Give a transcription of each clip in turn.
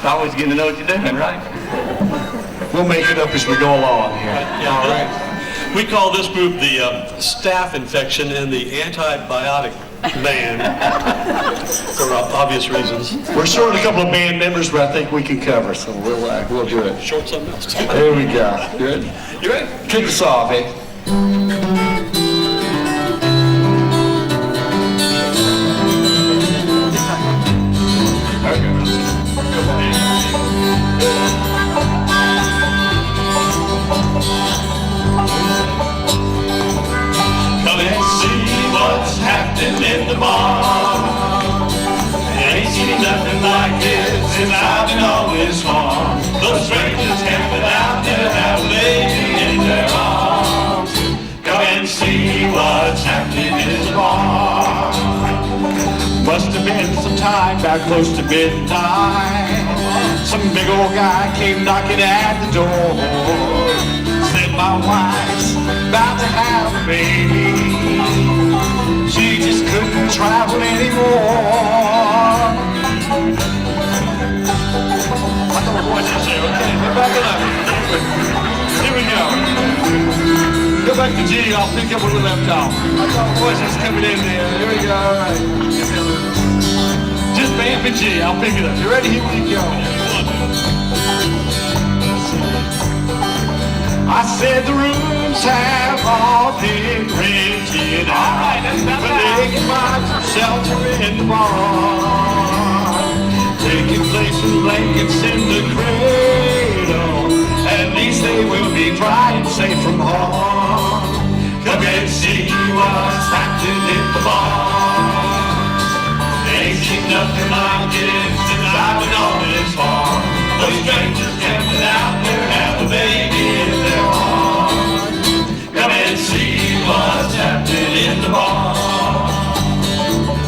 always getting to know what you're doing, right? We'll make it up as we go along here. Yeah, all right. We call this group the staph infection and the antibiotic band for obvious reasons. We're short a couple of band members, but I think we can cover, so we'll do it. Short something else. There we go. Good? You ready? Kick us off, eh? Come and see what's happening in the bar. Ain't seen nothing like it since I've been on this farm. Those strangers camping out there have a baby in their arms. Come and see what's happening in the bar. Must have been some time back close to midnight. Some big old guy came knocking at the door. Said my wife's about to have a baby. She just couldn't travel anymore. I don't know what you say, okay? Go back it up. Here we go. Go back to G, I'll pick up where we left off. I got voices coming in there. Here we go, all right. Just band for G, I'll pick it up. You ready? Here we go. I said the rooms have all been rented out, but they can find some shelter in the bar. Taking place in blankets in the cradle, at least they will be dry and safe from harm. Come and see what's happening in the bar. Ain't seen nothing like it since I've been on this farm. Those strangers camping out there have a baby in their arms. Come and see what's happening in the bar.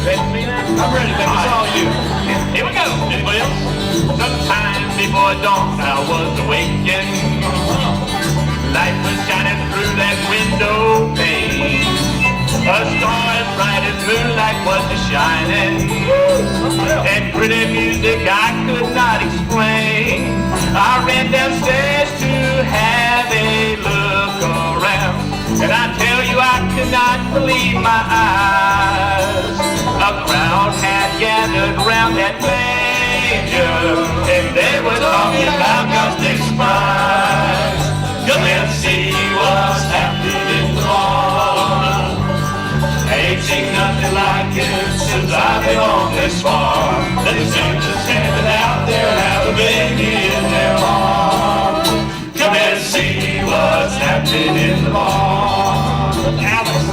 Ready for me now? I'm ready, baby. It's all you. Here we go. Anybody else? Sometime before dawn I was awakened. Light was shining through that window pane. A star as bright as moonlight was shining, and pretty music I could not explain. I ran downstairs to have a look around, and I tell you I could not believe my eyes. A crowd had gathered round that manger, and they were talking about God's next surprise. Come and see what's happening in the bar. Ain't seen nothing like it since I've been on this farm. And the strangers standing out there have a baby in their arms. Come and see what's happening in the bar. Alice.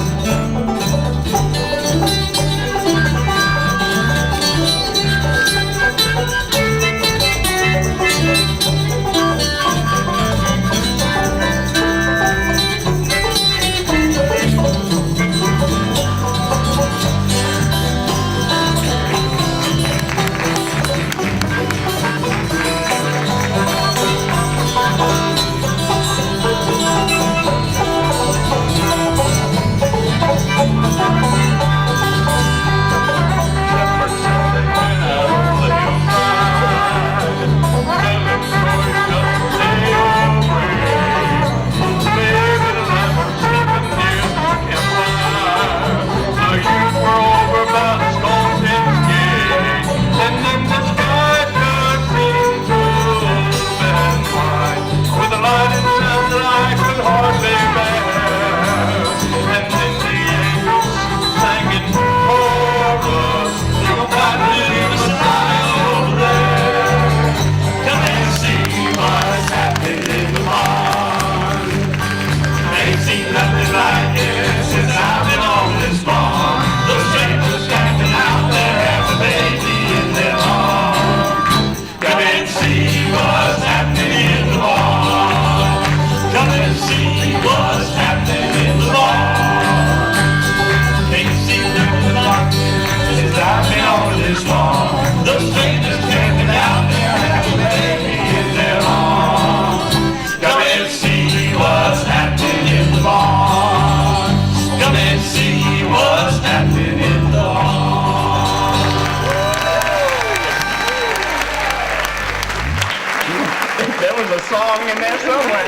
somewhere.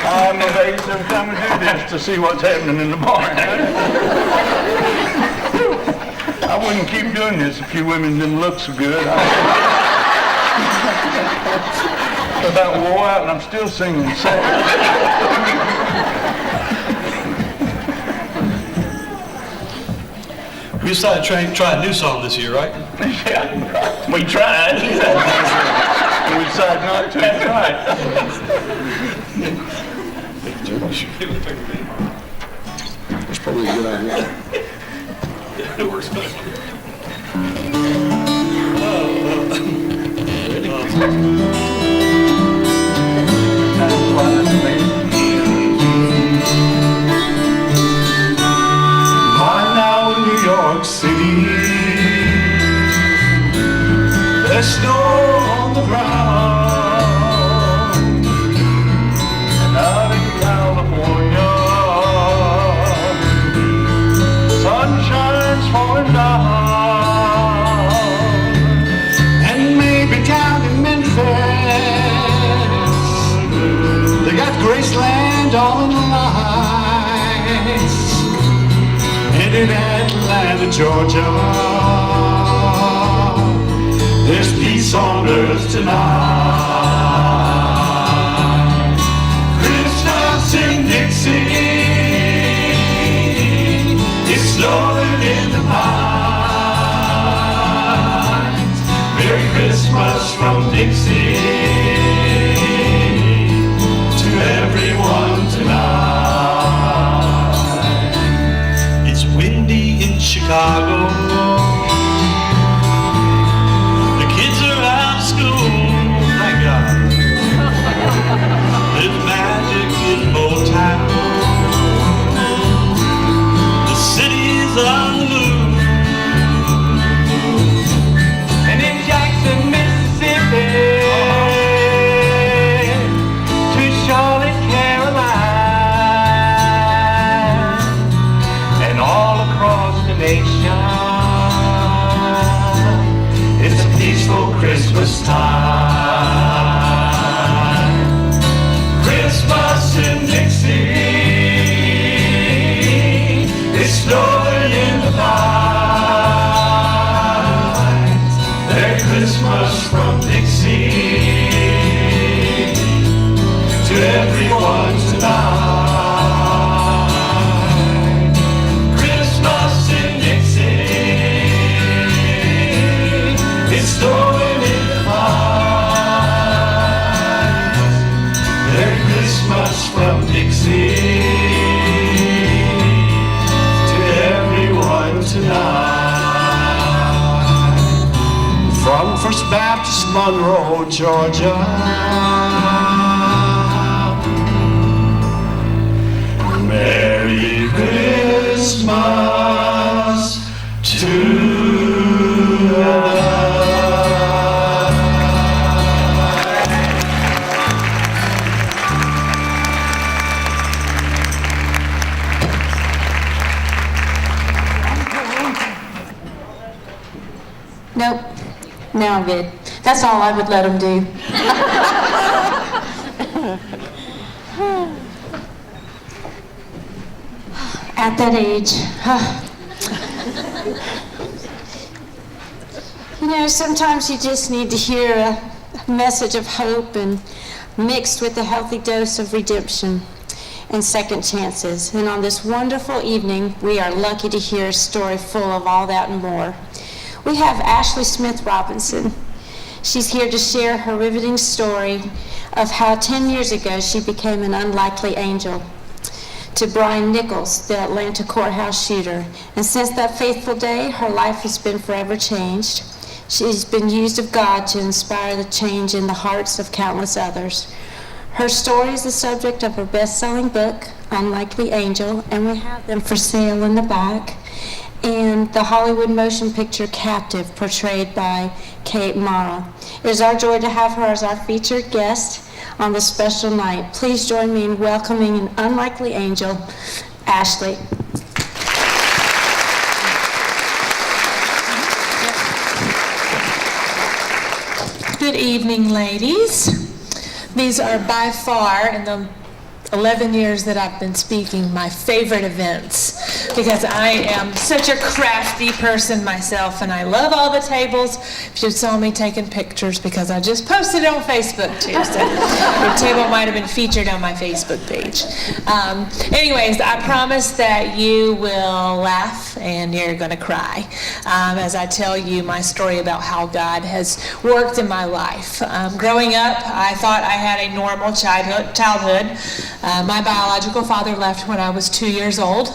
I'm amazed every time we do this to see what's happening in the barn. I wouldn't keep doing this if you women didn't look so good. I about wore out and I'm still singing sad. We decided to try a new song this year, right? Yeah, we tried. We decided not to. That's right. That's probably a good idea. It works best. By now in New York City, there's snow on the ground, and out in California, sunshine's falling down, and maybe down in Memphis, they got Graceland all in the lights. And in Atlanta, Georgia, there's peace on earth tonight. Christmas in Dixie is snowing in the pines. Merry Christmas from Dixie to everyone tonight. It's windy in Chicago. The kids are out of school. Thank God. There's magic in Motown. The city's on the move. And in Jackson, Mississippi, to Charlotte, Carolina, and all across the nation, it's a peaceful Christmas time. Christmas in Dixie, it's snowing in the pines. Merry Christmas from Dixie to everyone tonight. Christmas in Dixie, it's snowing in the pines. Merry Christmas from Dixie to everyone tonight. From First Baptist Monroe, Georgia, Merry Christmas to us. Nope. Now I'm good. That's all I would let them do. At that age. You know, sometimes you just need to hear a message of hope and mixed with a healthy dose of redemption and second chances. And on this wonderful evening, we are lucky to hear a story full of all that and more. We have Ashley Smith Robinson. She's here to share her riveting story of how 10 years ago she became an unlikely angel to Brian Nichols, the Atlanta courthouse shooter. And since that fateful day, her life has been forever changed. She's been used of God to inspire the change in the hearts of countless others. Her story is the subject of her best-selling book, Unlikely Angel, and we have them for sale in the back. And the Hollywood motion picture Captive, portrayed by Kate Mara. It is our joy to have her as our featured guest on this special night. Please join me in welcoming an unlikely angel, Ashley. Good evening, ladies. These are by far, in the 11 years that I've been speaking, my favorite events, because I am such a crafty person myself, and I love all the tables. If you saw me taking pictures, because I just posted it on Facebook too, so the table might have been featured on my Facebook page. Anyways, I promise that you will laugh and you're going to cry as I tell you my story about how God has worked in my life. Growing up, I thought I had a normal childhood. My biological father left when I was 2 years old,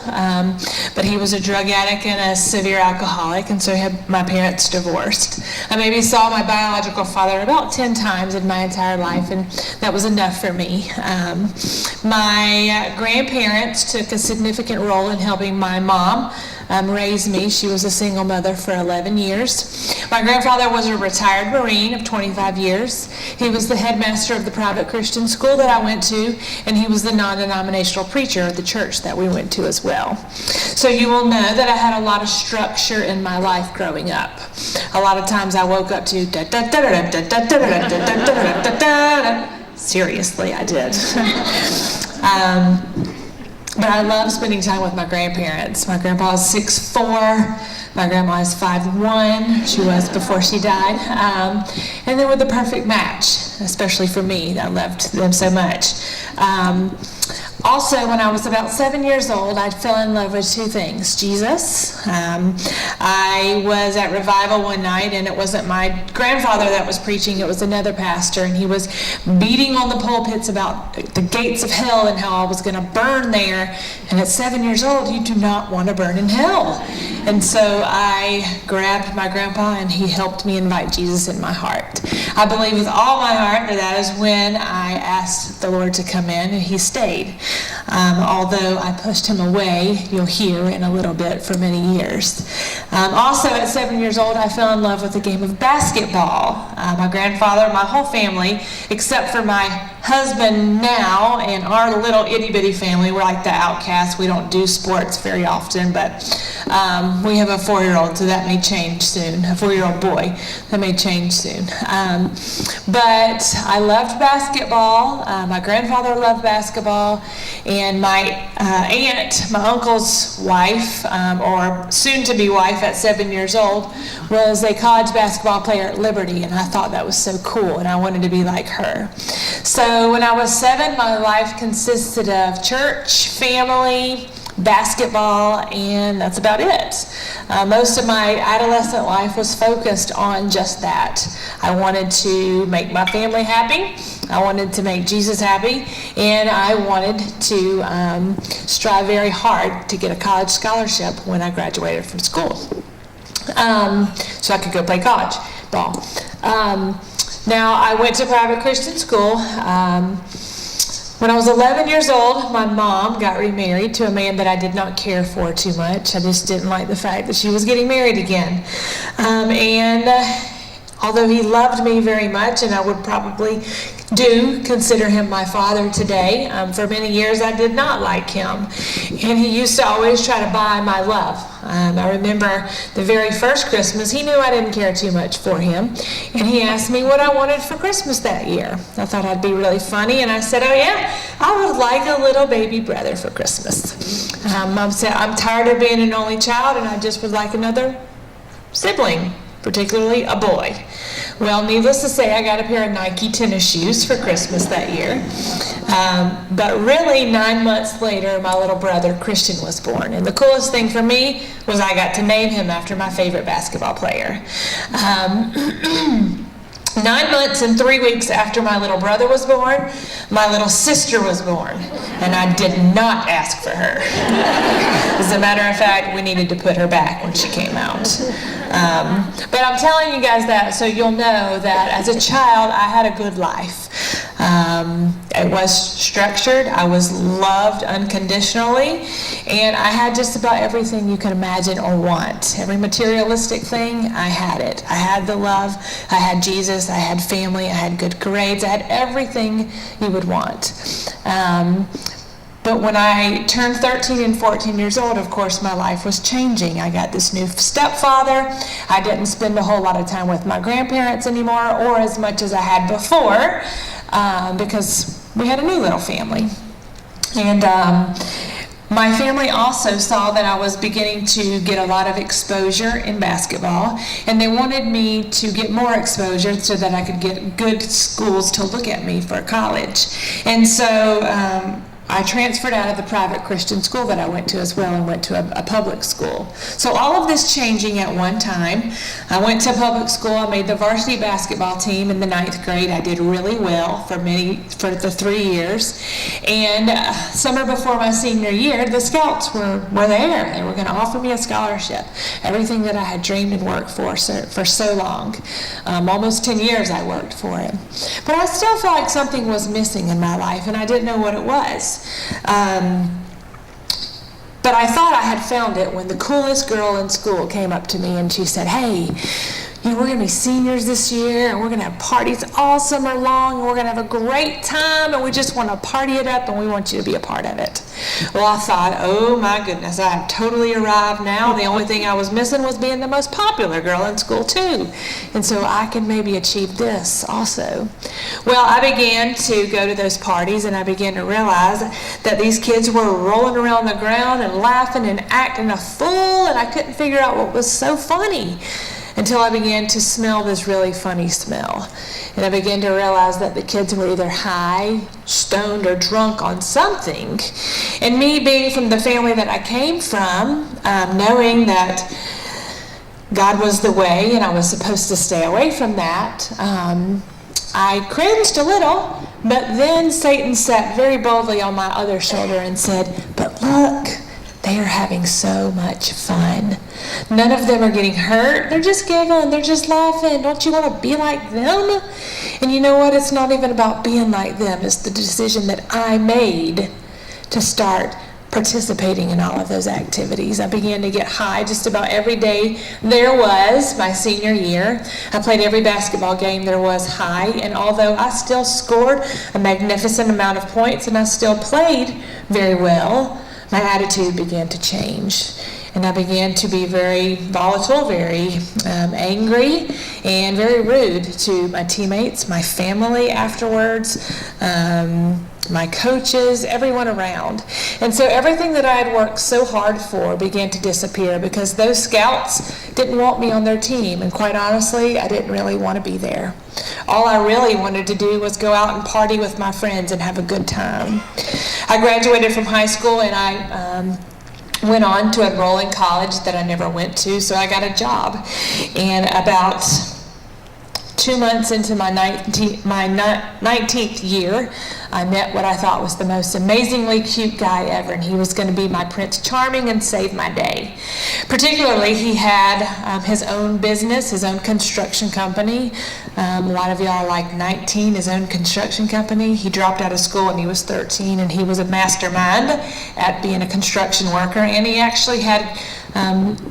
but he was a drug addict and a severe alcoholic, and so my parents divorced. I maybe saw my biological father about 10 times in my entire life, and that was enough for me. My grandparents took a significant role in helping my mom raise me. She was a single mother for 11 years. My grandfather was a retired Marine of 25 years. He was the headmaster of the private Christian school that I went to, and he was the non-denominational preacher of the church that we went to as well. So you will know that I had a lot of structure in my life growing up. A lot of times I woke up to seriously, I did. But I love spending time with my grandparents. My grandpa is 6'4", my grandma is 5'1", she was before she died. And they were the perfect match, especially for me. I loved them so much. Also, when I was about 7 years old, I fell in love with two things. Jesus. I was at revival one night, and it wasn't my grandfather that was preaching, it was another pastor, and he was beating on the pulpits about the gates of hell and how I was going to burn there. And at 7 years old, you do not want to burn in hell. And so I grabbed my grandpa, and he helped me invite Jesus in my heart. I believe with all my heart that is when I asked the Lord to come in, and he stayed. Although I pushed him away, you'll hear in a little bit, for many years. Also at 7 years old, I fell in love with the game of basketball. My grandfather, my whole family, except for my husband now and our little itty-bitty family, we're like the outcasts. We don't do sports very often, but we have a 4-year-old, so that may change soon. A 4-year-old boy, that may change soon. But I loved basketball. My grandfather loved basketball, and my aunt, my uncle's wife, or soon-to-be wife at 7 years old, was a college basketball player at Liberty, and I thought that was so cool, and I wanted to be like her. So when I was 7, my life consisted of church, family, basketball, and that's about it. Most of my adolescent life was focused on just that. I wanted to make my family happy, I wanted to make Jesus happy, and I wanted to strive very hard to get a college scholarship when I graduated from school, so I could go play college ball. Now, I went to private Christian school. When I was 11 years old, my mom got remarried to a man that I did not care for too much. I just didn't like the fact that she was getting married again. Although he loved me very much, and I would probably consider him my father today, for many years I did not like him. And he used to always try to buy my love. I remember the very first Christmas, he knew I didn't care too much for him, and he asked me what I wanted for Christmas that year. I thought I'd be really funny, and I said, oh yeah, I would like a little baby brother for Christmas. I'm tired of being an only child, and I just would like another sibling, particularly a boy. Well, needless to say, I got a pair of Nike tennis shoes for Christmas that year. But really, 9 months later, my little brother, Christian, was born. And the coolest thing for me was I got to name him after my favorite basketball player. 9 months and 3 weeks after my little brother was born, my little sister was born, and I did not ask for her. As a matter of fact, we needed to put her back when she came out. But I'm telling you guys that so you'll know that as a child, I had a good life. It was structured, I was loved unconditionally, and I had just about everything you can imagine or want. Every materialistic thing, I had it. I had the love, I had Jesus, I had family, I had good grades, I had everything you would want. But when I turned 13 and 14 years old, of course, my life was changing. I got this new stepfather. I didn't spend a whole lot of time with my grandparents anymore, or as much as I had before, because we had a new little family. And my family also saw that I was beginning to get a lot of exposure in basketball, and they wanted me to get more exposure so that I could get good schools to look at me for college. And so I transferred out of the private Christian school that I went to as well and went to a public school. So all of this changing at one time. I went to public school. I made the varsity basketball team in the 9th grade. I did really well for the 3 years. And summer before my senior year, the scouts were there. They were going to offer me a scholarship. Everything that I had dreamed and worked for so long. Almost 10 years I worked for it. But I still felt like something was missing in my life, and I didn't know what it was. But I thought I had found it when the coolest girl in school came up to me and she said, "Hey, we're going to be seniors this year, and we're going to have parties all summer long, and we're going to have a great time, and we just want to party it up, and we want you to be a part of it." Well, I thought, oh my goodness, I have totally arrived now. The only thing I was missing was being the most popular girl in school too. And so I can maybe achieve this also. Well, I began to go to those parties, and I began to realize that these kids were rolling around the ground and laughing and acting a fool, and I couldn't figure out what was so funny, until I began to smell this really funny smell. And I began to realize that the kids were either high, stoned, or drunk on something. And me being from the family that I came from, knowing that God was the way and I was supposed to stay away from that, I cringed a little, but then Satan sat very boldly on my other shoulder and said, "But look, they are having so much fun. None of them are getting hurt. They're just giggling. They're just laughing. Don't you want to be like them?" And you know what? It's not even about being like them. It's the decision that I made to start participating in all of those activities. I began to get high just about every day there was my senior year. I played every basketball game there was high, and although I still scored a magnificent amount of points and I still played very well, my attitude began to change. And I began to be very volatile, very angry, and very rude to my teammates, my family afterwards, my coaches, everyone around. And so everything that I had worked so hard for began to disappear because those scouts didn't want me on their team. And quite honestly, I didn't really want to be there. All I really wanted to do was go out and party with my friends and have a good time. I graduated from high school, and I went on to enroll in college that I never went to, so I got a job. And about 2 months into my 19th year, I met what I thought was the most amazingly cute guy ever, and he was going to be my Prince Charming and save my day. Particularly, he had his own business, his own construction company. A lot of y'all are like 19, his own construction company. He dropped out of school when he was 13, and he was a mastermind at being a construction worker, and he actually had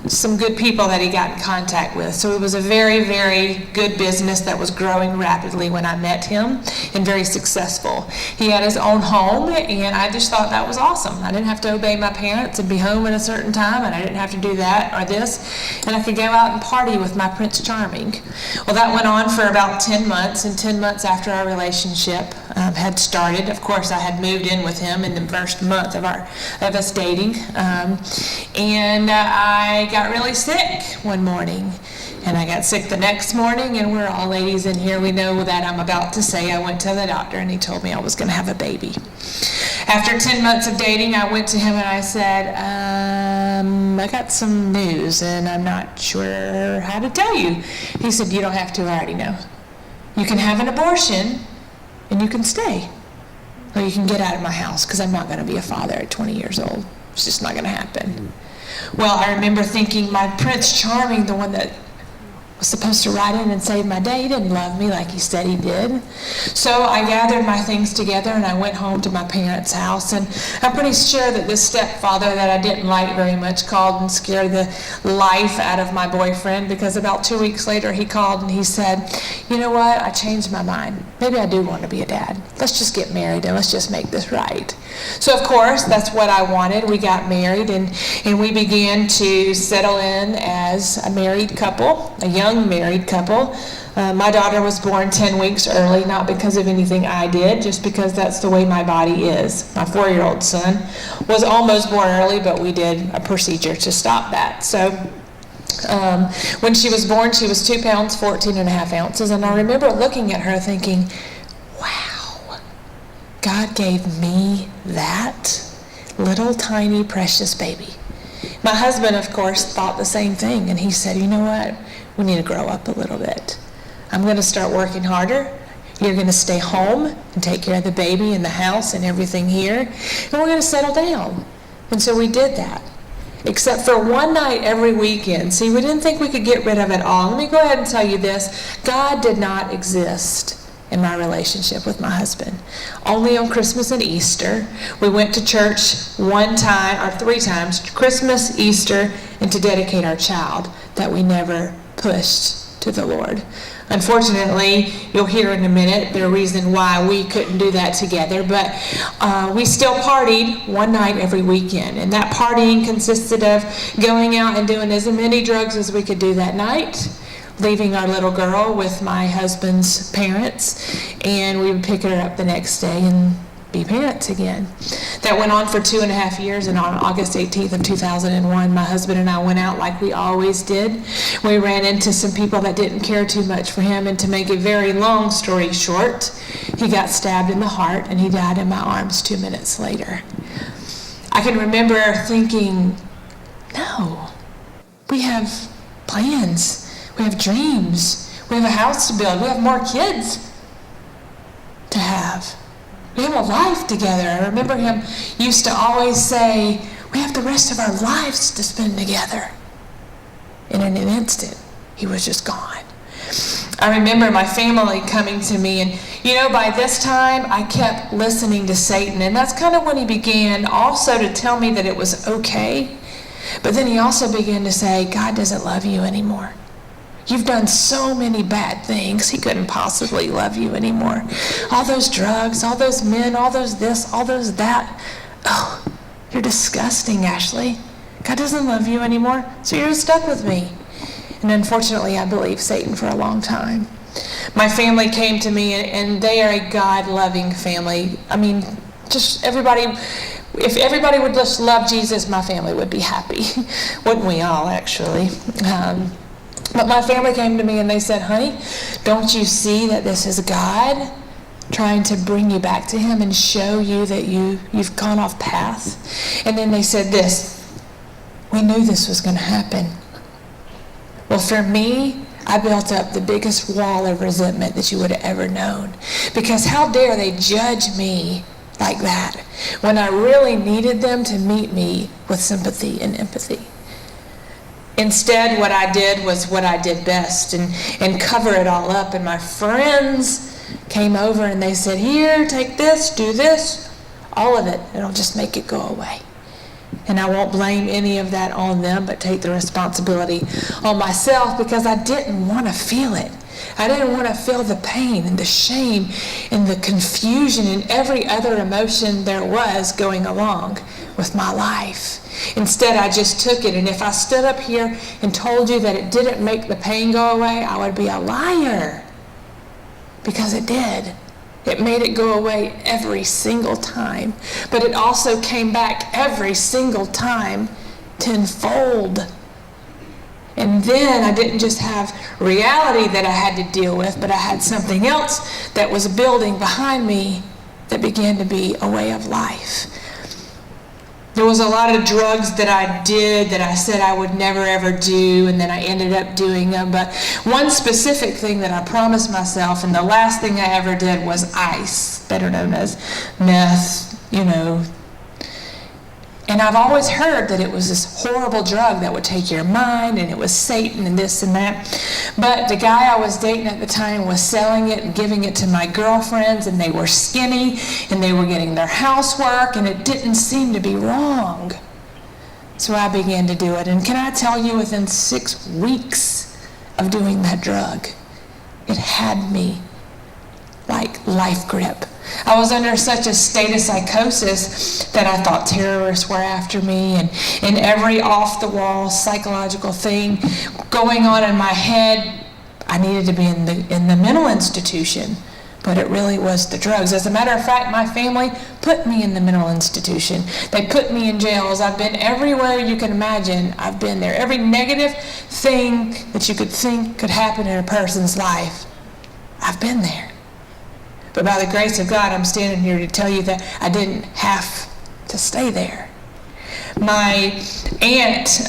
some good people that he got in contact with. So it was a very, very good business that was growing rapidly when I met him, and very successful. He had his own home, and I just thought that was awesome. I didn't have to obey my parents and be home at a certain time, and I didn't have to do that or this, and I could go out and party with my Prince Charming. Well, that went on for about 10 months, and 10 months after our relationship had started, of course, I had moved in with him in the first month of us dating, and I got really sick one morning, and I got sick the next morning, and we're all ladies in here, we know that I'm about to say I went to the doctor, and he told me I was going to have a baby. After 10 months of dating, I went to him and I said, I got some news, and I'm not sure how to tell you. He said, "You don't have to, I already know. You can have an abortion, and you can stay. Or you can get out of my house, because I'm not going to be a father at 20 years old. It's just not going to happen." Well, I remember thinking my Prince Charming, the one that was was supposed to ride in and save my day. He didn't love me like he said he did. So I gathered my things together and I went home to my parents' house. And I'm pretty sure that this stepfather that I didn't like very much called and scared the life out of my boyfriend, because about 2 weeks later he called and he said, you know what, I changed my mind. Maybe I do want to be a dad. Let's just get married and let's just make this right. So of course, that's what I wanted. We got married and we began to settle in as a married couple, a young married couple. My daughter was born 10 weeks early, not because of anything I did, just because that's the way my body is. My 4-year-old son was almost born early, but we did a procedure to stop that. So when she was born, she was 2 pounds, 14 and a half ounces. And I remember looking at her thinking, wow, God gave me that little tiny precious baby. My husband, of course, thought the same thing. And he said, you know what? We need to grow up a little bit. I'm going to start working harder. You're going to stay home and take care of the baby and the house and everything here. And we're going to settle down. And so we did that. Except for one night every weekend. See, we didn't think we could get rid of it all. Let me go ahead and tell you this. God did not exist in my relationship with my husband. Only on Christmas and Easter. We went to church 1 time or 3 times, Christmas, Easter, and to dedicate our child, that we never pushed to the Lord. Unfortunately, you'll hear in a minute the reason why we couldn't do that together, but we still partied one night every weekend. And that partying consisted of going out and doing as many drugs as we could do that night, leaving our little girl with my husband's parents, and we would pick her up the next day and be parents again. That went on for 2.5 years, and on August 18th of 2001, my husband and I went out like we always did. We ran into some people that didn't care too much for him, and to make a very long story short, he got stabbed in the heart and he died in my arms 2 minutes later. I can remember thinking, no, we have plans, we have dreams, we have a house to build, we have more kids to have. We have a life together. I remember him used to always say, we have the rest of our lives to spend together. And in an instant, he was just gone. I remember my family coming to me, and by this time, I kept listening to Satan. And that's kind of when he began also to tell me that it was okay. But then he also began to say, God doesn't love you anymore. You've done so many bad things. He couldn't possibly love you anymore. All those drugs, all those men, all those this, all those that. Oh, you're disgusting, Ashley. God doesn't love you anymore, so you're stuck with me. And unfortunately, I believed Satan for a long time. My family came to me, and they are a God-loving family. I mean, just everybody. If everybody would just love Jesus, my family would be happy. Wouldn't we all, actually? But my family came to me and they said, honey, don't you see that this is God trying to bring you back to him and show you that you've gone off path? And then they said this, we knew this was going to happen. Well, for me, I built up the biggest wall of resentment that you would have ever known. Because how dare they judge me like that when I really needed them to meet me with sympathy and empathy. Instead, what I did was what I did best and cover it all up. And my friends came over and they said, here, take this, do this, all of it. It'll just make it go away. And I won't blame any of that on them, but take the responsibility on myself, because I didn't want to feel it. I didn't want to feel the pain and the shame and the confusion and every other emotion there was going along with my life. Instead, I just took it. And if I stood up here and told you that it didn't make the pain go away, I would be a liar. Because it did. It made it go away every single time. But it also came back every single time tenfold. And then I didn't just have reality that I had to deal with, but I had something else that was building behind me that began to be a way of life. There was a lot of drugs that I did that I said I would never ever do, and then I ended up doing them. But one specific thing that I promised myself, and the last thing I ever did, was ice, better known as meth, And I've always heard that it was this horrible drug that would take your mind, and it was Satan and this and that. But the guy I was dating at the time was selling it and giving it to my girlfriends, and they were skinny, and they were getting their housework, and it didn't seem to be wrong. So I began to do it. And can I tell you, within 6 weeks of doing that drug, it had me like life grip. I was under such a state of psychosis that I thought terrorists were after me, and every off-the-wall psychological thing going on in my head. I needed to be in the mental institution, but it really was the drugs. As a matter of fact, my family put me in the mental institution. They put me in jails. I've been everywhere you can imagine. I've been there. Every negative thing that you could think could happen in a person's life, I've been there. But by the grace of God, I'm standing here to tell you that I didn't have to stay there. My aunt,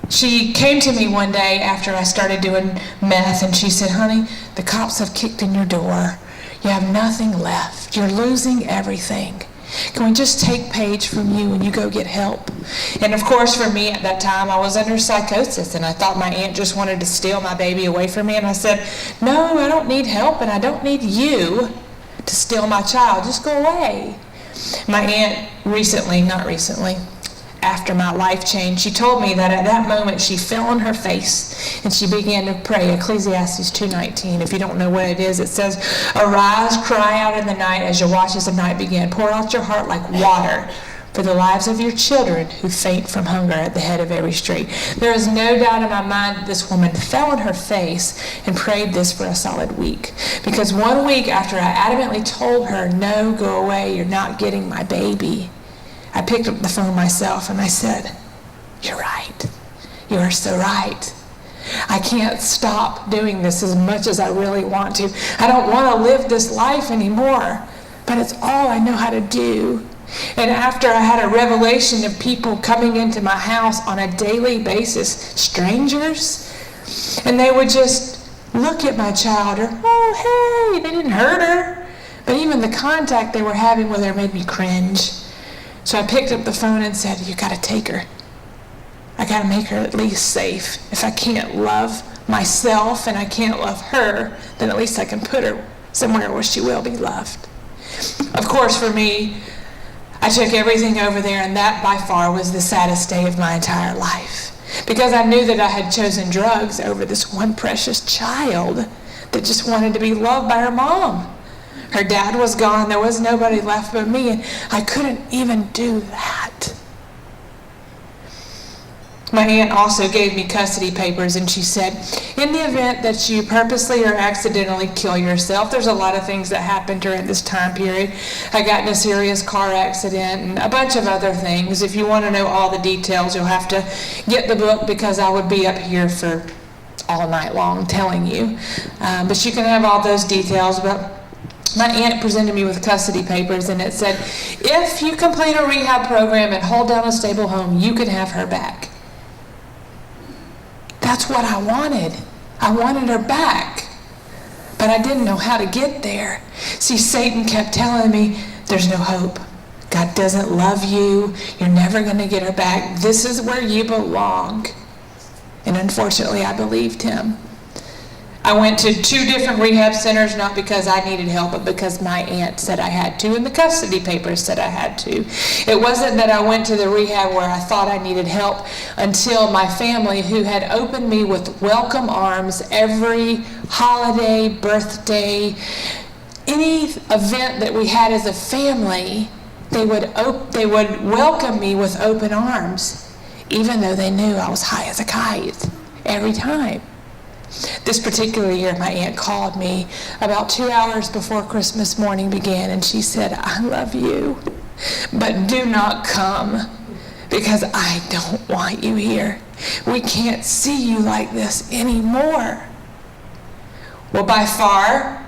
she came to me one day after I started doing meth, and she said, "Honey, the cops have kicked in your door. You have nothing left. You're losing everything. Can we just take Paige from you and you go get help?" And of course, for me at that time, I was under psychosis, and I thought my aunt just wanted to steal my baby away from me. And I said, "No, I don't need help, and I don't need you to steal my child. Just go away." My aunt after my life change, she told me that at that moment she fell on her face and she began to pray. Ecclesiastes 2:19. If you don't know what it is, it says, "Arise, cry out in the night as your watches of night begin. Pour out your heart like water for the lives of your children who faint from hunger at the head of every street." There is no doubt in my mind that this woman fell on her face and prayed this for a solid week. Because 1 week after I adamantly told her, "No, go away, you're not getting my baby," I picked up the phone myself and I said, "You're right. You are so right. I can't stop doing this as much as I really want to. I don't want to live this life anymore, but it's all I know how to do." And after I had a revelation of people coming into my house on a daily basis, strangers, and they would just look at my child, or, "Oh, hey," they didn't hurt her, but even the contact they were having with her made me cringe. So I picked up the phone and said, "You got to take her. I got to make her at least safe. If I can't love myself and I can't love her, then at least I can put her somewhere where she will be loved." Of course, for me, I took everything over there, and that by far was the saddest day of my entire life. Because I knew that I had chosen drugs over this one precious child that just wanted to be loved by her mom. Her dad was gone. There was nobody left but me, and I couldn't even do that. My aunt also gave me custody papers, and she said, "In the event that you purposely or accidentally kill yourself," there's a lot of things that happened during this time period. I got in a serious car accident and a bunch of other things. If you want to know all the details, you'll have to get the book, because I would be up here for all night long telling you. But you can have all those details. But my aunt presented me with custody papers, and it said, "If you complete a rehab program and hold down a stable home, you can have her back." That's what I wanted. I wanted her back. But I didn't know how to get there. See, Satan kept telling me, "There's no hope. God doesn't love you. You're never going to get her back. This is where you belong." And unfortunately, I believed him. I went to 2 different rehab centers, not because I needed help, but because my aunt said I had to, and the custody papers said I had to. It wasn't that I went to the rehab where I thought I needed help until my family, who had opened me with welcome arms every holiday, birthday, any event that we had as a family, they would welcome me with open arms, even though they knew I was high as a kite every time. This particular year, my aunt called me about 2 hours before Christmas morning began, and she said, "I love you, but do not come, because I don't want you here. We can't see you like this anymore." Well, by far,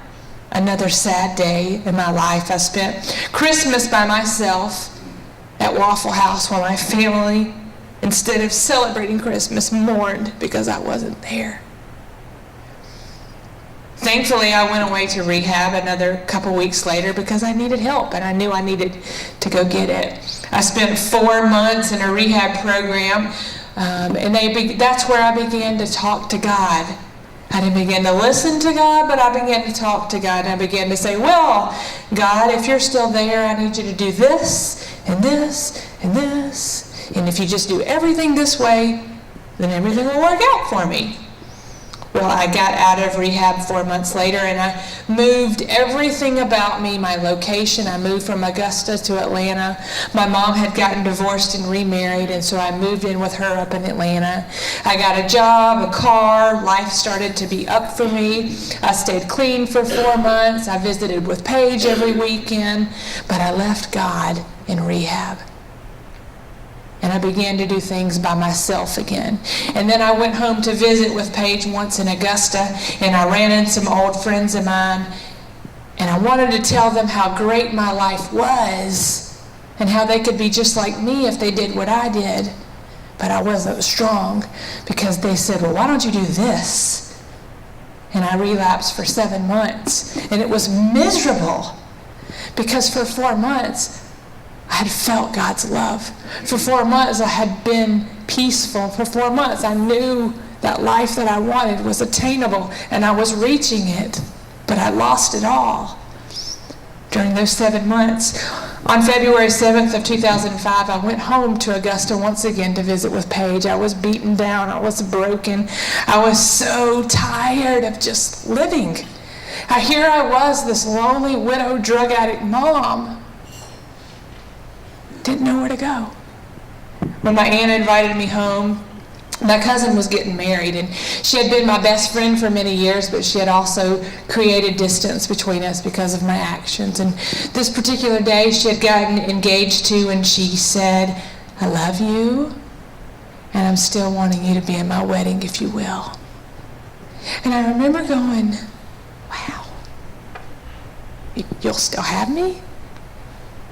another sad day in my life. I spent Christmas by myself at Waffle House while my family, instead of celebrating Christmas, mourned because I wasn't there. Thankfully, I went away to rehab another couple weeks later because I needed help, and I knew I needed to go get it. I spent 4 months in a rehab program, and that's where I began to talk to God. I didn't begin to listen to God, but I began to talk to God. And I began to say, well, God, if you're still there, I need you to do this, and this, and this. And if you just do everything this way, then everything will work out for me. Well, I got out of rehab 4 months later, and I moved everything about me, my location. I moved from Augusta to Atlanta. My mom had gotten divorced and remarried, and so I moved in with her up in Atlanta. I got a job, a car. Life started to be up for me. I stayed clean for 4 months. I visited with Paige every weekend, but I left God in rehab. And I began to do things by myself again. And then I went home to visit with Paige once in Augusta, and I ran into some old friends of mine, and I wanted to tell them how great my life was and how they could be just like me if they did what I did. But I wasn't strong because they said, well, why don't you do this? And I relapsed for 7 months, and it was miserable because for 4 months, I had felt God's love. For 4 months, I had been peaceful. For 4 months, I knew that life that I wanted was attainable, and I was reaching it, but I lost it all during those 7 months. On February 7th of 2005, I went home to Augusta once again to visit with Paige. I was beaten down. I was broken. I was so tired of just living. Here I was, this lonely widow drug addict mom. Didn't know where to go. When my aunt invited me home, my cousin was getting married, and she had been my best friend for many years, but she had also created distance between us because of my actions. And this particular day, she had gotten engaged to, and she said, I love you, and I'm still wanting you to be in my wedding, if you will. And I remember going, wow, you'll still have me?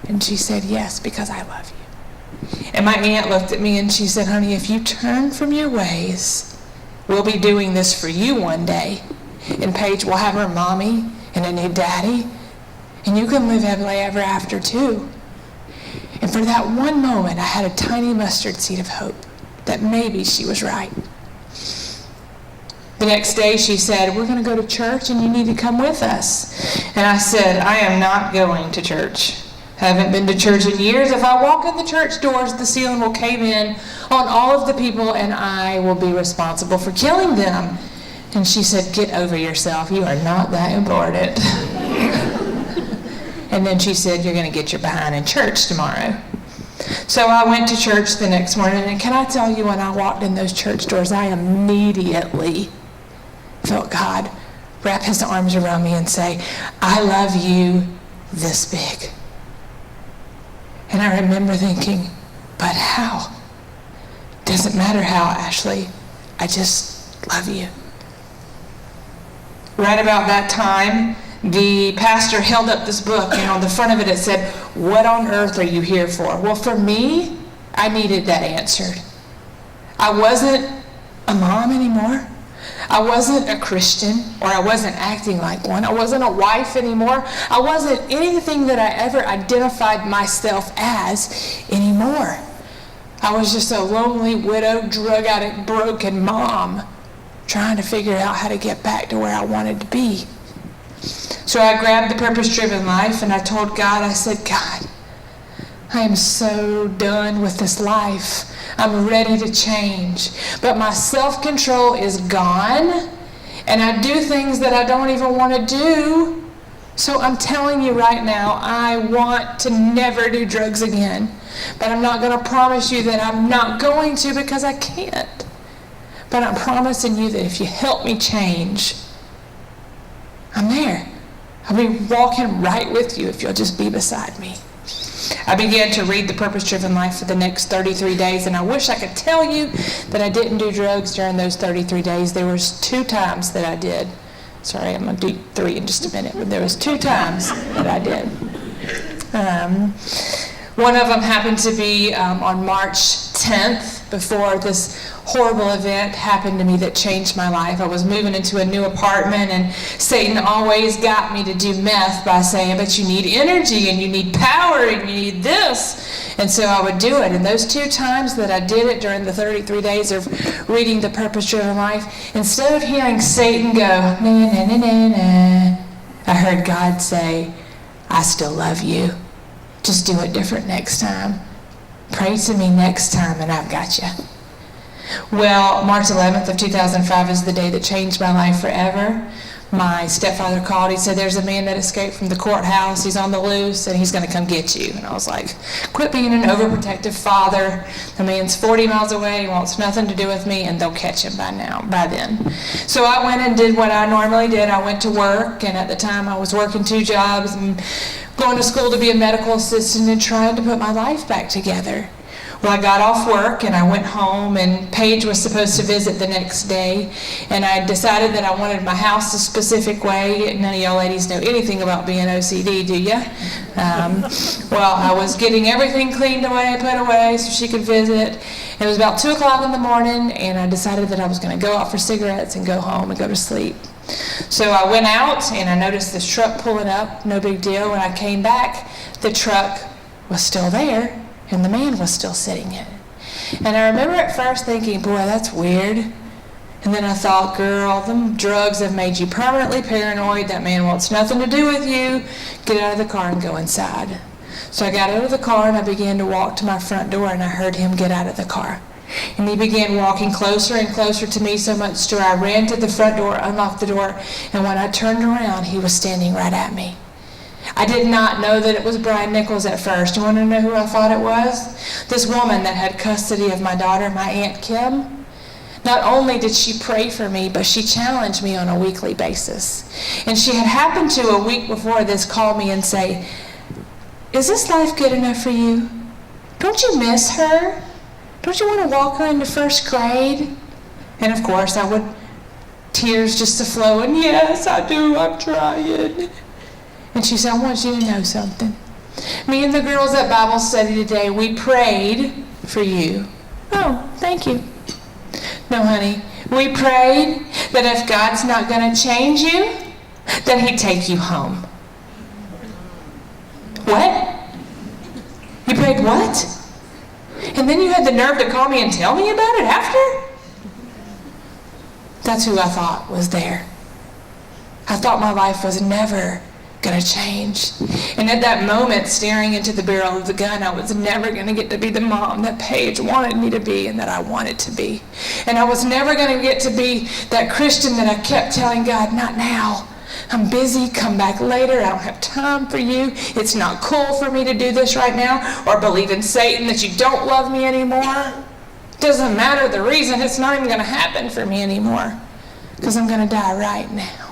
And she said, yes, because I love you. And my aunt looked at me and she said, honey, if you turn from your ways, we'll be doing this for you one day. And Paige will have her mommy and a new daddy. And you can live happily ever after too. And for that one moment, I had a tiny mustard seed of hope that maybe she was right. The next day she said, we're going to go to church and you need to come with us. And I said, I am not going to church. Haven't been to church in years. If I walk in the church doors, the ceiling will cave in on all of the people and I will be responsible for killing them. And she said, get over yourself. You are not that important. And then she said, you're going to get your behind in church tomorrow. So I went to church the next morning, and can I tell you, when I walked in those church doors, I immediately felt God wrap his arms around me and say, I love you this big. And I remember thinking, but how? Doesn't matter how, Ashley. I just love you. Right about that time, the pastor held up this book, and on the front of it, it said, what on earth are you here for? Well, for me, I needed that answered. I wasn't a mom anymore. I wasn't a Christian, or I wasn't acting like one. I wasn't a wife anymore. I wasn't anything that I ever identified myself as anymore. I was just a lonely widow, drug addict, broken mom trying to figure out how to get back to where I wanted to be. So I grabbed the purpose-driven life and I told God, I said, God, I am so done with this life. I'm ready to change. But my self-control is gone, and I do things that I don't even want to do. So I'm telling you right now, I want to never do drugs again. But I'm not going to promise you that I'm not going to, because I can't. But I'm promising you that if you help me change, I'm there. I'll be walking right with you if you'll just be beside me. I began to read The Purpose-Driven Life for the next 33 days, and I wish I could tell you that I didn't do drugs during those 33 days. There was 2 times that I did. Sorry, I'm going to do 3 in just a minute, but there was 2 times that I did. One of them happened to be on March 10th, before this horrible event happened to me that changed my life. I was moving into a new apartment, and Satan always got me to do meth by saying, but you need energy, and you need power, and you need this. And so I would do it. And those 2 times that I did it during the 33 days of reading The Purpose-Driven Life, instead of hearing Satan go, na, na, na, na, na, I heard God say, I still love you. Just do it different next time. Pray to me next time, and I've got you. Well, March 11th of 2005 is the day that changed my life forever. My stepfather called. He said, there's a man that escaped from the courthouse. He's on the loose, and he's going to come get you. And I was like, quit being an overprotective father. The man's 40 miles away. He wants nothing to do with me, and they'll catch him by then. So I went and did what I normally did. I went to work, and at the time I was working 2 jobs and going to school to be a medical assistant and trying to put my life back together. Well, I got off work and I went home, and Paige was supposed to visit the next day, and I decided that I wanted my house a specific way. None of y'all ladies know anything about being OCD, do ya? Well, I was getting everything cleaned away, put away so she could visit. It was about 2 o'clock in the morning, and I decided that I was going to go out for cigarettes and go home and go to sleep. So I went out, and I noticed this truck pulling up, no big deal. When I came back, the truck was still there, and the man was still sitting in it. And I remember at first thinking, boy, that's weird. And then I thought, girl, them drugs have made you permanently paranoid. That man wants nothing to do with you. Get out of the car and go inside. So I got out of the car, and I began to walk to my front door, and I heard him get out of the car. And he began walking closer and closer to me, so much to where I ran to the front door, unlocked the door, and when I turned around, he was standing right at me. I did not know that it was Brian Nichols at first. You want to know who I thought it was? This woman that had custody of my daughter, my Aunt Kim. Not only did she pray for me, but she challenged me on a weekly basis. And she had happened to, a week before this, call me and say, is this life good enough for you? Don't you miss her? Don't you want to walk her into first grade? And of course, I would, tears just to flow, and yes, I do, I'm trying. And she said, I want you to know something. Me and the girls at Bible study today, we prayed for you. Oh, thank you. No, honey, we prayed that if God's not going to change you, then he'd take you home. What? You prayed what? And then you had the nerve to call me and tell me about it after? That's who I thought was there. I thought my life was never going to change. And at that moment, staring into the barrel of the gun, I was never going to get to be the mom that Paige wanted me to be and that I wanted to be. And I was never going to get to be that Christian that I kept telling God, not now. I'm busy, come back later, I don't have time for you. It's not cool for me to do this right now, or believe in Satan that you don't love me anymore. Doesn't matter the reason, it's not even going to happen for me anymore, because I'm going to die right now.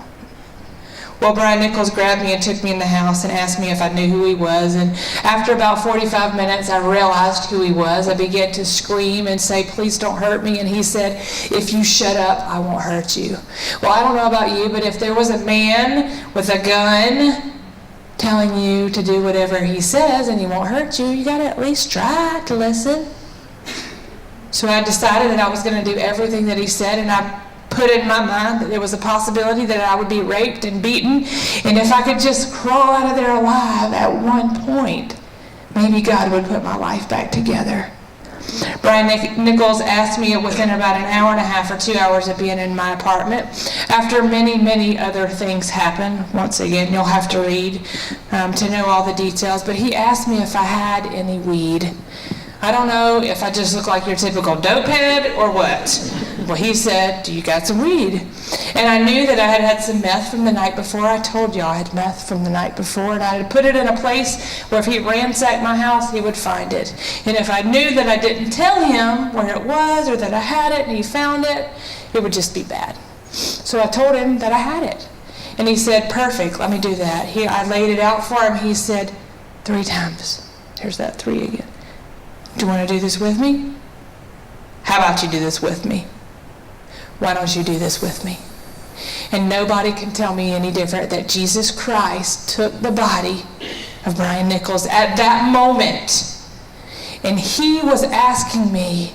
Well, Brian Nichols grabbed me and took me in the house and asked me if I knew who he was. And after about 45 minutes, I realized who he was. I began to scream and say, please don't hurt me. And he said, if you shut up, I won't hurt you. Well, I don't know about you, but if there was a man with a gun telling you to do whatever he says and he won't hurt you, you got to at least try to listen. So I decided that I was going to do everything that he said, and I put in my mind that there was a possibility that I would be raped and beaten, and if I could just crawl out of there alive at one point, maybe God would put my life back together. Brian Nichols asked me within about an hour and a half or 2 hours of being in my apartment. After many, many other things happened, once again, you'll have to read to know all the details, but he asked me if I had any weed. I don't know if I just look like your typical dopehead or what. Well, he said, do you got some weed? And I knew that I had had some meth from the night before. I told you I had meth from the night before, and I had put it in a place where if he ransacked my house, he would find it. And if I knew that I didn't tell him where it was or that I had it and he found it, it would just be bad. So I told him that I had it. And he said, perfect, let me do that. I laid it out for him. He said, 3 times. There's that 3 again. Do you want to do this with me? How about you do this with me? Why don't you do this with me? And nobody can tell me any different that Jesus Christ took the body of Brian Nichols at that moment And he was asking me,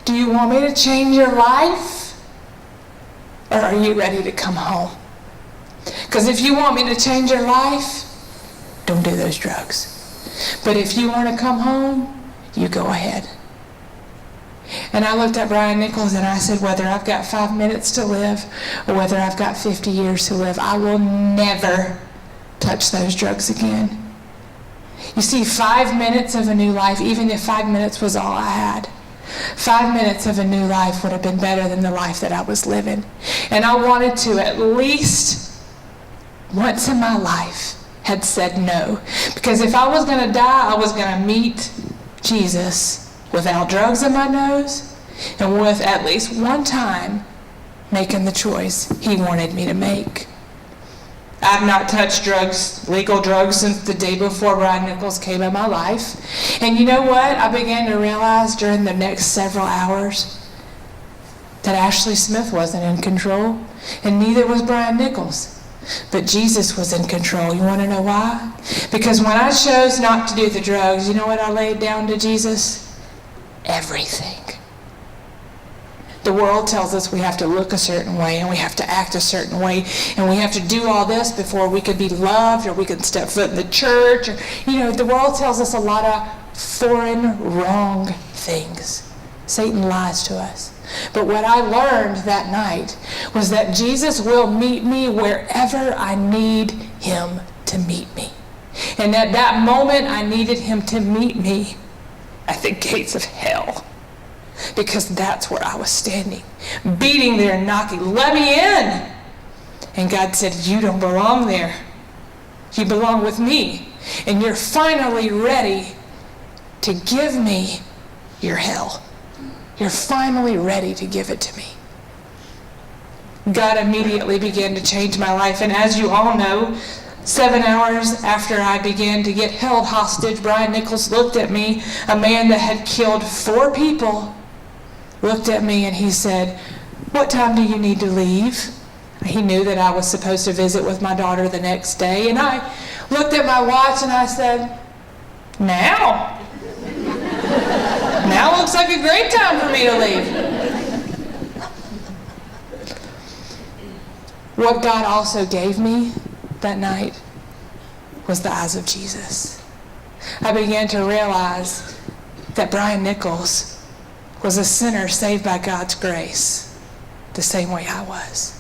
do you want me to change your life? Or are you ready to come home? Because if you want me to change your life, don't do those drugs. But if you want to come home, you go ahead. And I looked at Brian Nichols and I said, whether I've got 5 minutes to live or whether I've got 50 years to live, I will never touch those drugs again. You see, 5 minutes of a new life, even if 5 minutes was all I had, 5 minutes of a new life would have been better than the life that I was living. And I wanted to at least once in my life had said no. Because if I was going to die, I was going to meet Jesus without drugs in my nose and with at least one time making the choice he wanted me to make. I've not touched drugs, legal drugs, since the day before Brian Nichols came in my life. And you know what? I began to realize during the next several hours that Ashley Smith wasn't in control, and neither was Brian Nichols. But Jesus was in control. You want to know why? Because when I chose not to do the drugs, you know what I laid down to Jesus? Everything. The world tells us we have to look a certain way and we have to act a certain way and we have to do all this before we could be loved or we can step foot in the church. Or, the world tells us a lot of foreign, wrong things. Satan lies to us. But what I learned that night was that Jesus will meet me wherever I need him to meet me. And at that moment, I needed him to meet me at the gates of hell. Because that's where I was standing, beating there, knocking, let me in. And God said, you don't belong there. You belong with me. And you're finally ready to give me your hell. You're finally ready to give it to me. God immediately began to change my life. And as you all know, 7 hours after I began to get held hostage, Brian Nichols looked at me, a man that had killed 4 people, looked at me and he said, what time do you need to leave? He knew that I was supposed to visit with my daughter the next day. And I looked at my watch and I said, now? Now looks like a great time for me to leave. What God also gave me that night was the eyes of Jesus. I began to realize that Brian Nichols was a sinner saved by God's grace, the same way I was.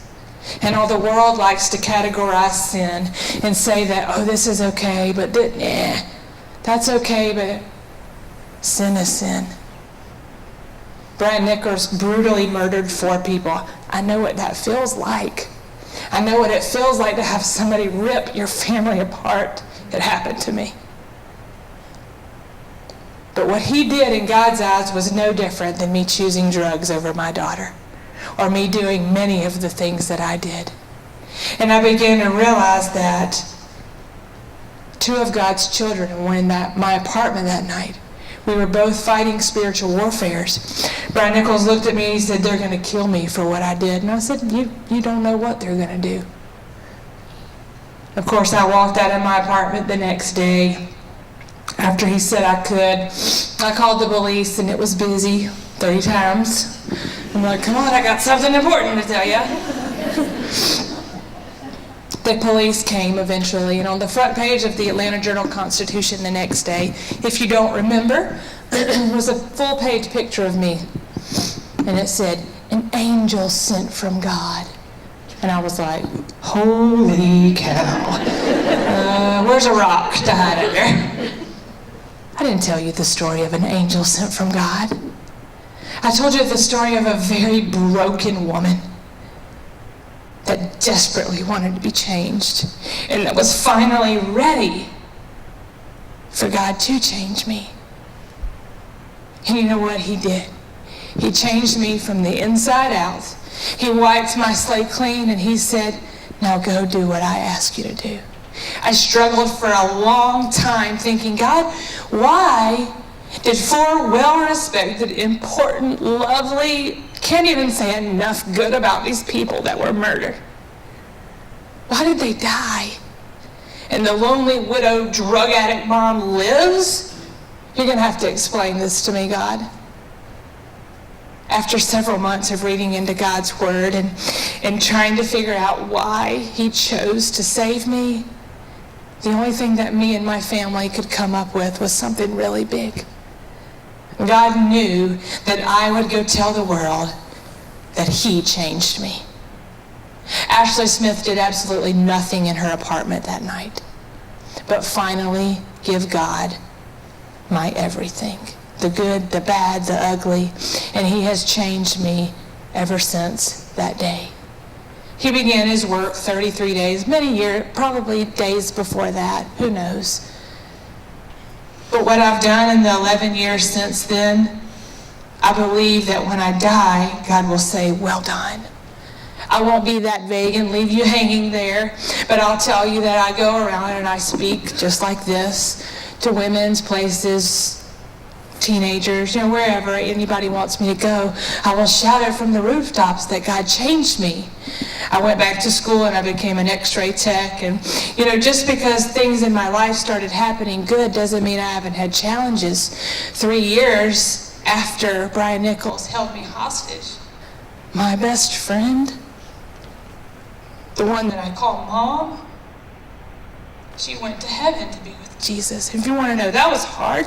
And all the world likes to categorize sin and say that, oh, this is okay, but that's okay, but sin is sin. Brian Nichols brutally murdered 4 people. I know what that feels like. I know what it feels like to have somebody rip your family apart. It happened to me. But what he did in God's eyes was no different than me choosing drugs over my daughter, or me doing many of the things that I did. And I began to realize that 2 of God's children were in my apartment that night. We were both fighting spiritual warfares. Brian Nichols looked at me and he said, they're going to kill me for what I did. And I said, you don't know what they're going to do. Of course, I walked out of my apartment the next day. After he said I could, I called the police and it was busy 30 times. I'm like, come on, I got something important to tell you. The police came eventually, and on the front page of the Atlanta Journal-Constitution the next day, if you don't remember, was a full-page picture of me. And it said, an angel sent from God. And I was like, holy cow. Where's a rock to hide under? I didn't tell you the story of an angel sent from God. I told you the story of a very broken woman that desperately wanted to be changed and that was finally ready for God to change me. And you know what he did? He changed me from the inside out. He wiped my slate clean and he said, now go do what I ask you to do. I struggled for a long time thinking, God, why did 4 well-respected, important, lovely, can't even say enough good about these people that were murdered? Why did they die? And the lonely widow drug addict mom lives? You're going to have to explain this to me, God. After several months of reading into God's word and trying to figure out why he chose to save me, the only thing that me and my family could come up with was something really big. God knew that I would go tell the world that he changed me. Ashley Smith did absolutely nothing in her apartment that night, but finally give God my everything. The good, the bad, the ugly, and he has changed me ever since that day. He began his work 33 days, many years, probably days before that, who knows. But what I've done in the 11 years since then, I believe that when I die, God will say, well done. I won't be that vague and leave you hanging there, but I'll tell you that I go around and I speak just like this to women's places, teenagers, wherever anybody wants me to go. I will shout it from the rooftops that God changed me. I went back to school and I became an x-ray tech, and just because things in my life started happening good doesn't mean I haven't had challenges. 3 years after Brian Nichols held me hostage, my best friend, the one that I call Mom, she went to heaven to be with Jesus. If you want to know, that was hard,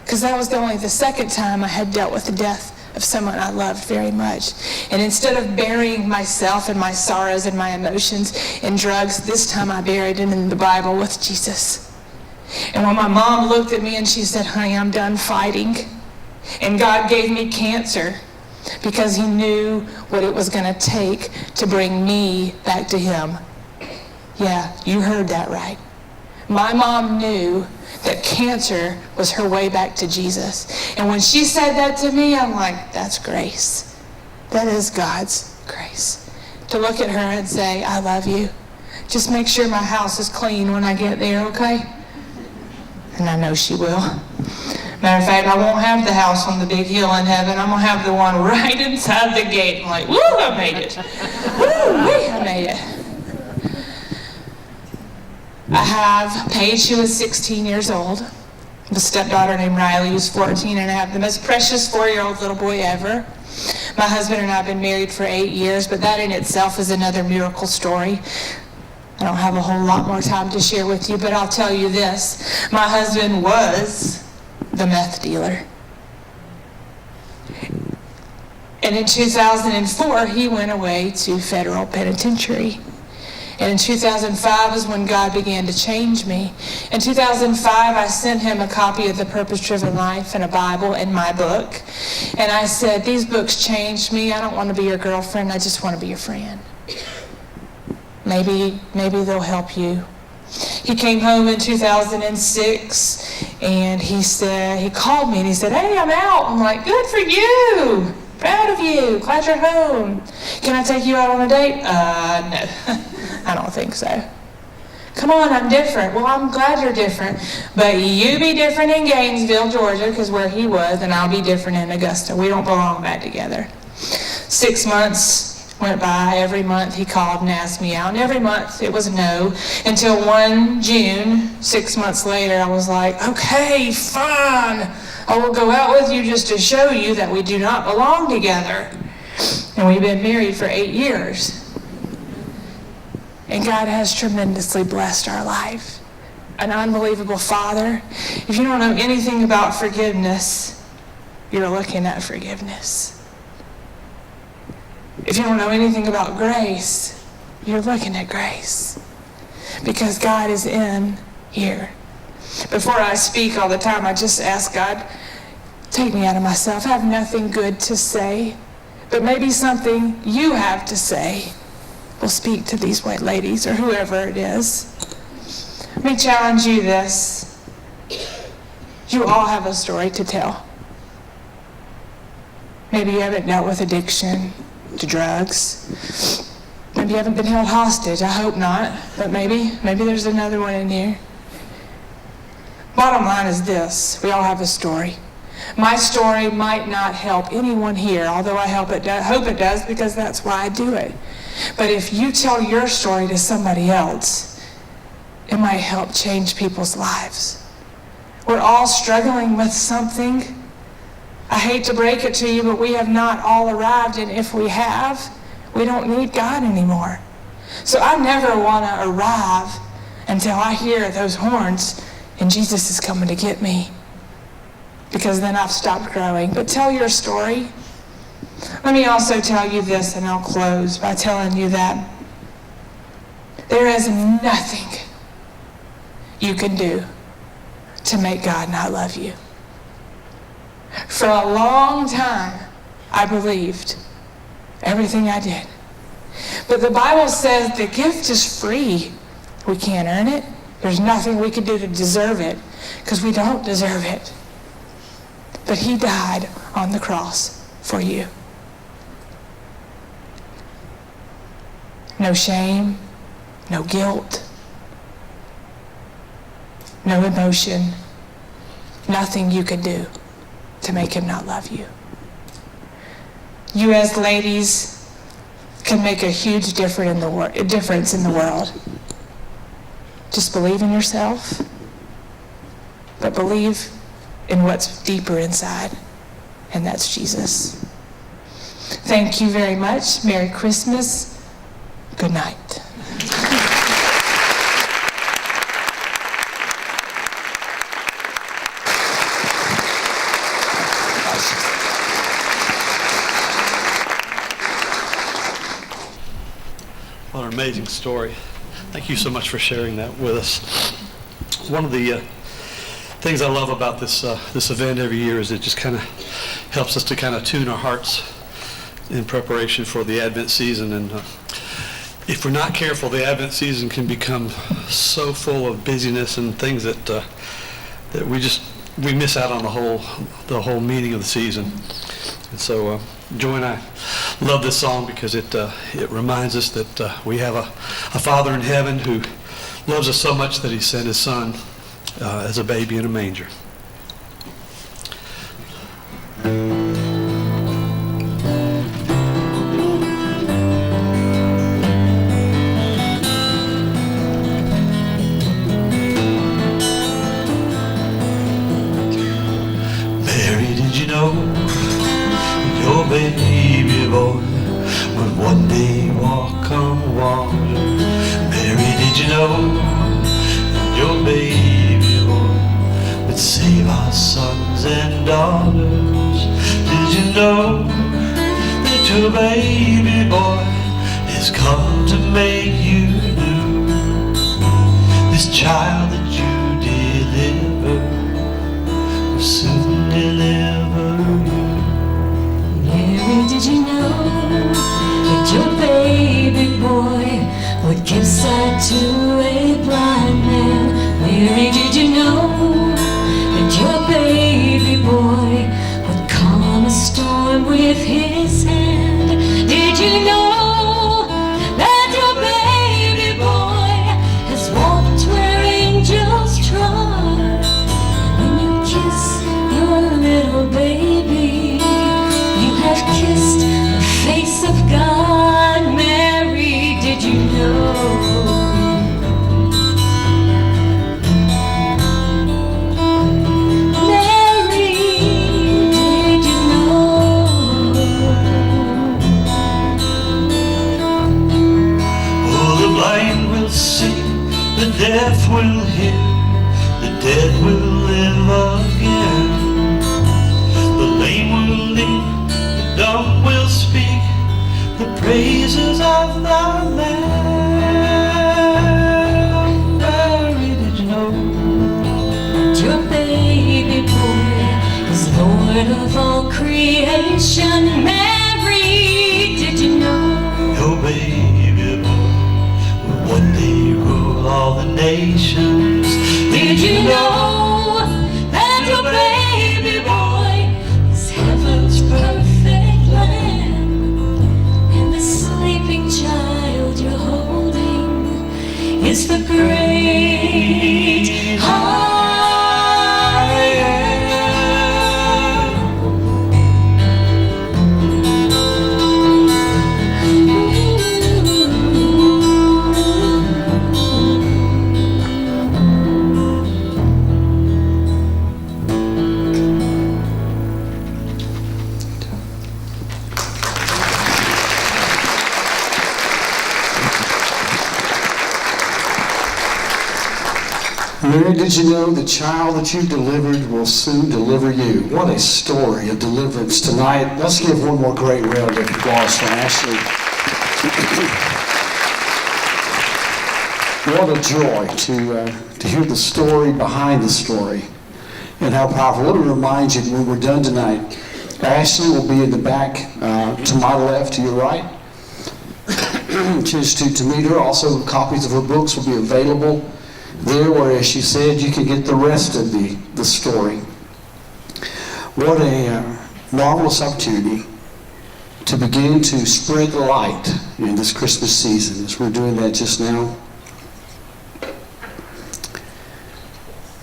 because that was only the second time I had dealt with the death of someone I loved very much. And instead of burying myself and my sorrows and my emotions in drugs, this time I buried it in the Bible with Jesus. And when my mom looked at me and she said, honey, I'm done fighting, and God gave me cancer because he knew what it was going to take to bring me back to him. Yeah, you heard that right. My mom knew that cancer was her way back to Jesus. And when she said that to me, I'm like, that's grace. That is God's grace. To look at her and say, I love you. Just make sure my house is clean when I get there, okay? And I know she will. Matter of fact, I won't have the house on the big hill in heaven. I'm going to have the one right inside the gate. I'm like, woo, I made it. Woo, I made it. I have Paige, who is 16 years old, a stepdaughter named Riley, who's 14, and I have the most precious 4-year-old little boy ever. My husband and I have been married for 8 years, but that in itself is another miracle story. I don't have a whole lot more time to share with you, but I'll tell you this. My husband was the meth dealer. And in 2004, he went away to federal penitentiary. And in 2005 is when God began to change me. In 2005, I sent him a copy of The Purpose-Driven Life and a Bible and my book. And I said, these books changed me. I don't want to be your girlfriend. I just want to be your friend. Maybe they'll help you. He came home in 2006, and he called me and he said, hey, I'm out. I'm like, good for you. Proud of you. Glad you're home. Can I take you out on a date? No. I don't think so. Come on, I'm different. Well, I'm glad you're different. But you be different in Gainesville, Georgia, because where he was, and I'll be different in Augusta. We don't belong back together. 6 months went by. Every month he called and asked me out. And every month it was no. Until one June, 6 months later, I was like, okay, fine. I will go out with you just to show you that we do not belong together. And we've been married for 8 years. And God has tremendously blessed our life. An unbelievable Father. If you don't know anything about forgiveness, you're looking at forgiveness. If you don't know anything about grace, you're looking at grace. Because God is in here. Before I speak all the time, I just ask God, take me out of myself. I have nothing good to say, but maybe something you have to say will speak to these white ladies or whoever it is. Let me challenge you this. You all have a story to tell. Maybe you haven't dealt with addiction to drugs. Maybe you haven't been held hostage. I hope not. But maybe there's another one in here. Bottom line is this. We all have a story. My story might not help anyone here, although I hope it does, because that's why I do it. But if you tell your story to somebody else, it might help change people's lives. We're all struggling with something. I hate to break it to you, but we have not all arrived, and if we have, we don't need God anymore. So I never want to arrive until I hear those horns and Jesus is coming to get me, because then I've stopped growing. But tell your story. Let me also tell you this, and I'll close by telling you that there is nothing you can do to make God not love you. For a long time, I believed everything I did. But the Bible says the gift is free. We can't earn it. There's nothing we can do to deserve it, because we don't deserve it. But he died on the cross for you. No shame, no guilt, no emotion, nothing you can do to make him not love you. You as ladies can make a huge difference in the world. Just believe in yourself, but believe in what's deeper inside, and that's Jesus. Thank you very much. Merry Christmas. Good night. What an amazing story. Thank you so much for sharing that with us. One of the things I love about this event every year is it just kind of helps us to kind of tune our hearts in preparation for the Advent season. And if we're not careful, the Advent season can become so full of busyness and things that we miss out on the whole meaning of the season. And so Joy and I love this song because it reminds us that we have a Father in heaven who loves us so much that he sent his Son as a baby in a manger. Mary, did you know your baby boy would one day walk on water? Mary, did you know your baby boy would save our sons and daughters? Did you know that your baby boy has come to make you new? This child that you deliver will soon deliver you. Mary, did you know that your baby boy would give sight to a blind man? Mary, did you know that your baby boy would calm a storm with his hand? Did you know that your baby boy has walked where angels trod? When you kiss your little baby, you have kissed the face of God. Mary, did you know? Mary, did you know? Oh, the blind will see, the deaf will hear, the dead will live again. The lame will leap, the dumb will speak, the praises of the Lamb. Mary, did you know? Your baby boy is Lord of all creation. Mary, did you know? Your baby boy will one day rule all the nations. Did you know that your baby boy is heaven's perfect lamb? And the sleeping child you're holding is the great I am. Mary, did you know the child that you delivered will soon deliver you? What a story of deliverance tonight. Let's give one more great round of applause for Ashley. What a joy to hear the story behind the story and how powerful. Let me remind you that when we're done tonight, Ashley will be in the back to my left, to your right. Just to meet her. Also, copies of her books will be available there, where, as she said, you can get the rest of the story. What a marvelous opportunity to begin to spread the light in this Christmas season, as we're doing that just now.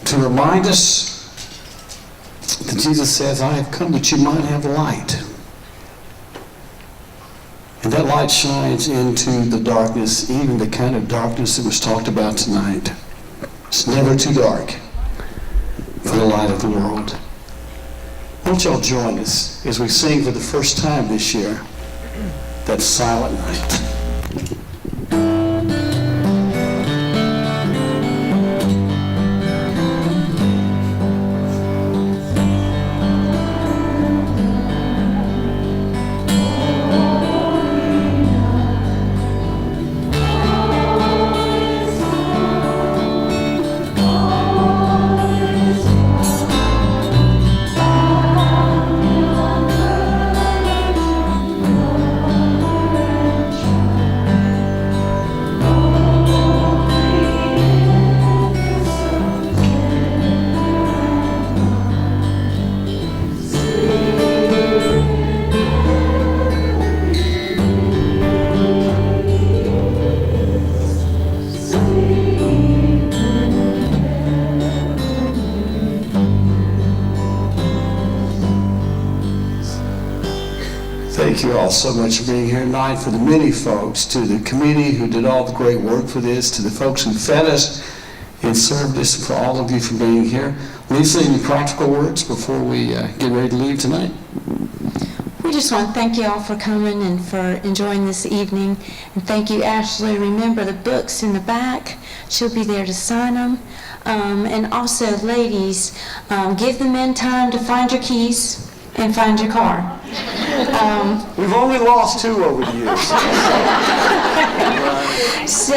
To remind us that Jesus says, I have come that you might have light. And that light shines into the darkness, even the kind of darkness that was talked about tonight. It's never too dark for the light of the world. Won't y'all join us as we sing for the first time this year, that Silent Night. Thank you all so much for being here tonight. For the many folks, to the committee who did all the great work for this, to the folks who fed us and served us, and for all of you for being here. Lisa, any practical words before we get ready to leave tonight? We just want to thank you all for coming and for enjoying this evening. And thank you, Ashley. Remember the books in the back. She'll be there to sign them. And also, ladies, give the men time to find your keys and find your car. We've only lost 2 over the years. So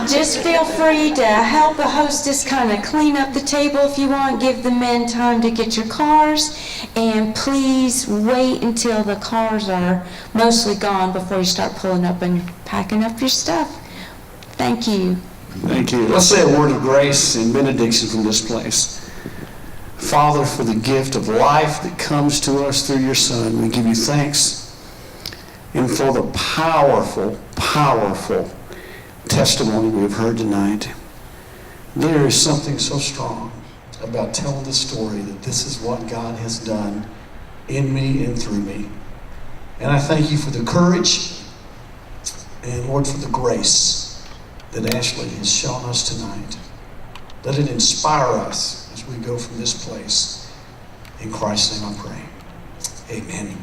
just feel free to help the hostess kind of clean up the table if you want. Give the men time to get your cars. And please wait until the cars are mostly gone before you start pulling up and packing up your stuff. Thank you. Thank you. Let's say a word of grace and benediction from this place. Father, for the gift of life that comes to us through your Son, we give you thanks. And for the powerful, powerful testimony we have heard tonight. There is something so strong about telling the story that this is what God has done in me and through me. And I thank you for the courage and, Lord, for the grace that Ashley has shown us tonight. Let it inspire us as we go from this place. In Christ's name I pray. Amen.